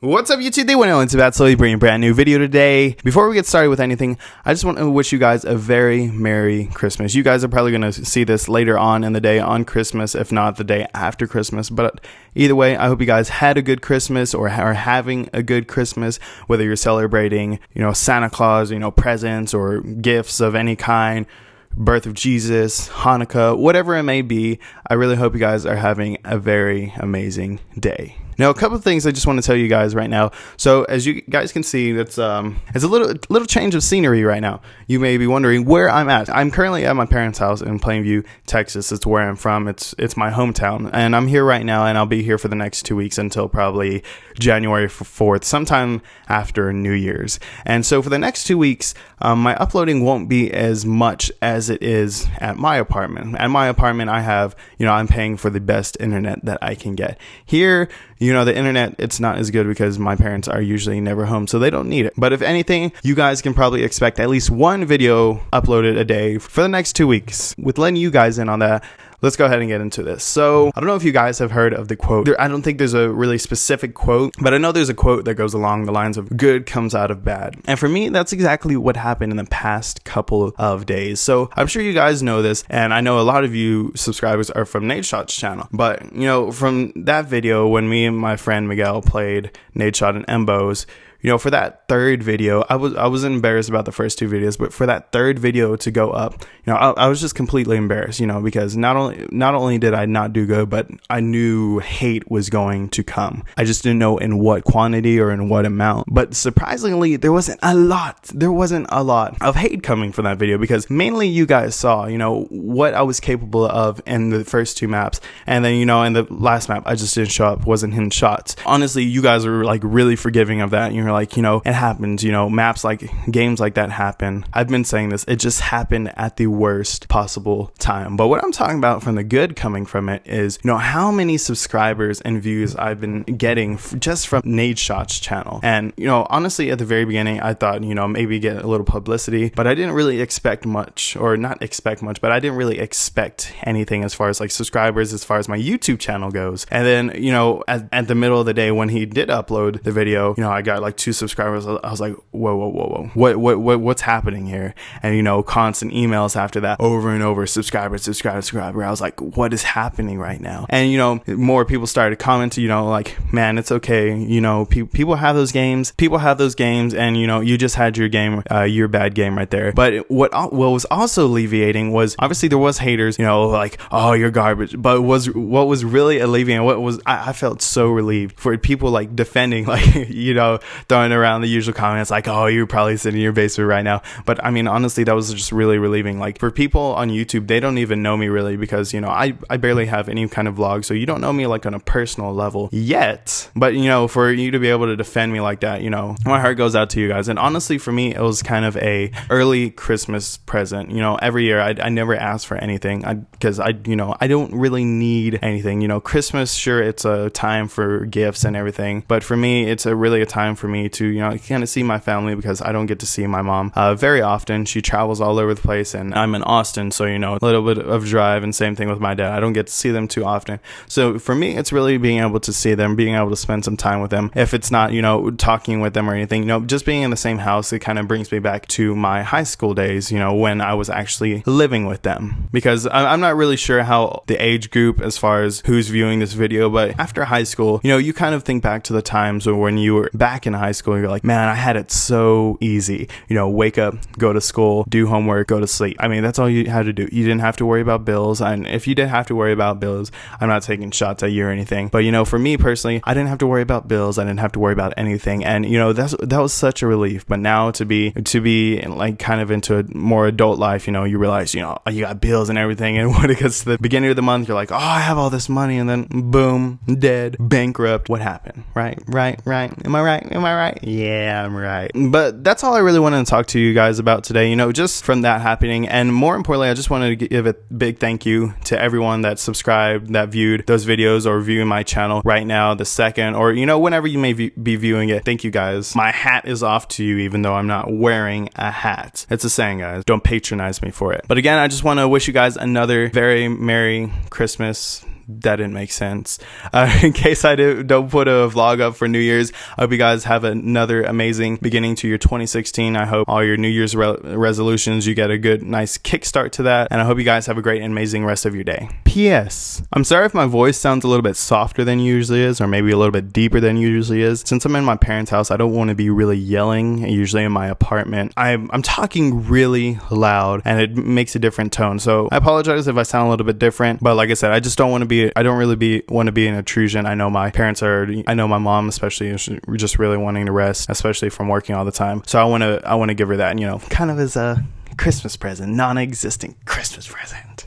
What's up YouTube? They want to know it's Tabatsoy bringing a brand new video today. Before we get started with anything, I just want to wish you guys a very Merry Christmas. You guys are probably going to see this later on in the day on Christmas, if not the day after Christmas. But either way, I hope you guys had a good Christmas or are having a good Christmas, whether you're celebrating, Santa Claus, presents or gifts of any kind, birth of Jesus, Hanukkah, whatever it may be. I really hope you guys are having a very amazing day. Now, a couple of things I just want to tell you guys right now. So as you guys can see, it's a little change of scenery right now. You may be wondering where I'm at. I'm currently at my parents' house in Plainview, Texas. It's where I'm from. It's my hometown, and I'm here right now, and I'll be here for the next 2 weeks until probably January 4th, sometime after New Year's. And so for the next 2 weeks, my uploading won't be as much as it is at my apartment. At my apartment, I have, I'm paying for the best internet that I can get. Here, the internet, it's not as good because my parents are usually never home, so they don't need it. But if anything, you guys can probably expect at least one video uploaded a day for the next 2 weeks. With letting you guys in on that, let's go ahead and get into this. So I don't know if you guys have heard of the quote. I don't think there's a really specific quote, but I know there's a quote that goes along the lines of good comes out of bad. And for me, that's exactly what happened in the past couple of days. So I'm sure you guys know this, and I know a lot of you subscribers are from Nate Shot's channel. But, from that video when me and my friend Miguel played Nate Shot and Embos, for that third video, I was embarrassed about the first two videos, but for that third video to go up, I was just completely embarrassed, because not only did I not do good, but I knew hate was going to come. I just didn't know in what quantity or in what amount. But surprisingly, there wasn't a lot of hate coming from that video, because mainly you guys saw, what I was capable of in the first two maps. And then, in the last map, I just didn't show up, wasn't hitting shots. Honestly, you guys were like really forgiving of that. You're like, it happens, maps games like that happen. I've been saying this, it just happened at the worst possible time. But what I'm talking about from the good coming from it is, how many subscribers and views I've been getting just from Nate Shot's channel. And, honestly, at the very beginning, I thought, maybe get a little publicity, but I didn't really expect much, or not expect much, but I didn't really expect anything as far as like subscribers, as far as my YouTube channel goes. And then, at the middle of the day when he did upload the video, I got like 2 subscribers. I was like, whoa, what's happening here? And constant emails after that, over and over, subscriber. I was like, what is happening right now? And more people started commenting, like, man, it's okay, people have those games, and you just had your game, your bad game right there. But what was also alleviating was, obviously there was haters, like, oh, you're garbage, but what was really alleviating, I felt so relieved for people like defending, like, throwing around the usual comments like, oh, you're probably sitting in your basement right now. But I mean, honestly, that was just really relieving. Like, for people on YouTube, they don't even know me really, because I barely have any kind of vlog, so you don't know me like on a personal level yet. But for you to be able to defend me like that, my heart goes out to you guys. And honestly, for me, it was kind of a early Christmas present. Every year I never ask for anything, because I don't really need anything. Christmas, sure, it's a time for gifts and everything, but for me, it's really a time for me to kind of see my family, because I don't get to see my mom very often. She travels all over the place, and I'm in Austin, so a little bit of drive. And same thing with my dad, I don't get to see them too often. So for me, it's really being able to see them, being able to spend some time with them. If it's not talking with them or anything, just being in the same house, it kind of brings me back to my high school days, when I was actually living with them. Because I'm not really sure how the age group as far as who's viewing this video, but after high school, you kind of think back to the times when you were back in high school. You're like, man, I had it so easy. Wake up, go to school, do homework, go to sleep. I mean, that's all you had to do. You didn't have to worry about bills. And if you did have to worry about bills, I'm not taking shots at you or anything, but for me personally, I didn't have to worry about bills. I didn't have to worry about anything. And that was such a relief. But now to be like kind of into a more adult life, you realize, you got bills and everything. And when it gets to the beginning of the month, you're like, oh, I have all this money, and then boom, dead, bankrupt. What happened? Right. Am I right? Yeah, I'm right. But that's all I really wanted to talk to you guys about today, just from that happening. And more importantly, I just wanted to give a big thank you to everyone that subscribed, that viewed those videos, or viewing my channel right now, the second, or whenever you may be viewing it. Thank you guys. My hat is off to you, even though I'm not wearing a hat. It's a saying, guys. Don't patronize me for it. But again, I just want to wish you guys another very Merry Christmas that didn't make sense. In case I don't put a vlog up for New Year's, I hope you guys have another amazing beginning to your 2016. I hope all your New Year's resolutions, you get a good, nice kickstart to that. And I hope you guys have a great and amazing rest of your day. P.S. I'm sorry if my voice sounds a little bit softer than it usually is, or maybe a little bit deeper than it usually is. Since I'm in my parents' house, I don't want to be really yelling. Usually in my apartment, I'm talking really loud and it makes a different tone. So I apologize if I sound a little bit different, but like I said, I just don't want to be, I don't really want to be an intrusion. I know my parents I know my mom especially is just really wanting to rest, especially from working all the time. So I want to give her that, kind of as a Christmas present, non-existent Christmas present.